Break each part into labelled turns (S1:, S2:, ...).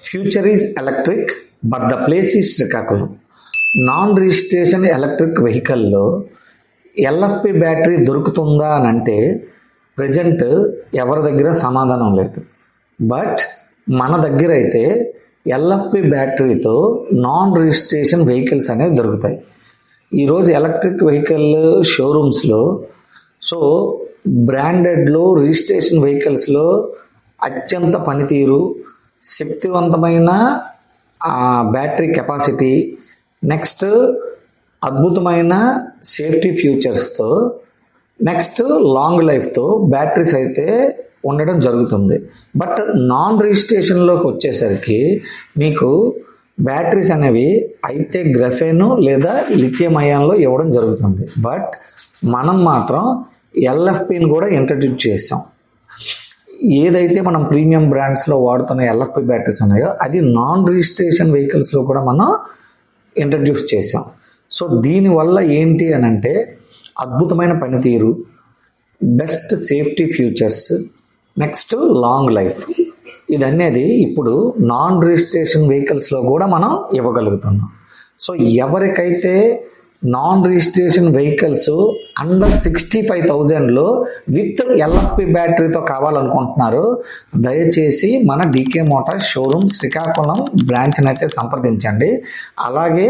S1: Future is electric but the place is Srikakulam. Non registration electric వెహికల్లో LFP battery దొరుకుతుందా అని అంటే ప్రజెంట్ ఎవరి దగ్గర సమాధానం లేదు. బట్ మన దగ్గర అయితే ఎల్ఎఫ్పి బ్యాటరీతో నాన్ రిజిస్ట్రేషన్ వెహికల్స్ అనేవి దొరుకుతాయి. ఈరోజు ఎలక్ట్రిక్ వెహికల్ షోరూమ్స్లో బ్రాండెడ్లో రిజిస్ట్రేషన్ వెహికల్స్లో అత్యంత పనితీరు, శక్తివంతమైన బ్యాటరీ కెపాసిటీ, నెక్స్ట్ అద్భుతమైన సేఫ్టీ ఫ్యూచర్స్తో, నెక్స్ట్ లాంగ్ లైఫ్తో బ్యాటరీస్ అయితే ఉండడం జరుగుతుంది. బట్ నాన్ రిజిస్ట్రేషన్లోకి వచ్చేసరికి మీకు బ్యాటరీస్ అనేవి అయితే గ్రఫేను లేదా లిథియం అయాన్లో ఇవ్వడం జరుగుతుంది. బట్ మనం మాత్రం ఎల్ఎఫ్పిని కూడా ఇంట్రడ్యూస్ చేసాం. ఏదైతే మనం ప్రీమియం బ్రాండ్స్లో వాడుతున్న ఎల్ఎఫ్పి బ్యాటరీస్ ఉన్నాయో అది నాన్ రిజిస్ట్రేషన్ వెహికల్స్లో కూడా మనం ఇంట్రడ్యూస్ చేసాం. సో దీనివల్ల ఏంటి అని అంటే అద్భుతమైన పనితీరు, best safety futures, next long life, ఇదనేది ఇప్పుడు నాన్ రిజిస్ట్రేషన్ వెహికల్స్లో కూడా మనం ఇవ్వగలుగుతున్నాం. సో ఎవరికైతే నాన్ రిజిస్ట్రేషన్ వెహికల్స్ అండర్ 65,000లో విత్ ఎల్ఎఫ్పి బ్యాటరీతో కావాలనుకుంటున్నారు, దయచేసి మన డీకే మోటార్స్ షోరూమ్ శ్రీకాకుళం బ్రాంచ్ని అయితే సంప్రదించండి. అలాగే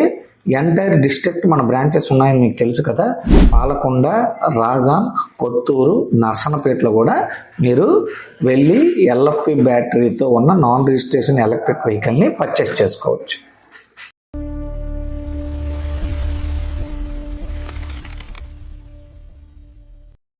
S1: ఎంటైర్ డిస్ట్రిక్ట్ మన బ్రాంచెస్ ఉన్నాయని మీకు తెలుసు కదా, పాలకొండ, రాజాం, కొత్తూరు, నర్సనపేటలో కూడా మీరు వెళ్ళి ఎల్ఎఫ్పి బ్యాటరీతో ఉన్న నాన్ రిజిస్ట్రేషన్ ఎలక్ట్రిక్ వెహికల్ని పర్చేస్ చేసుకోవచ్చు.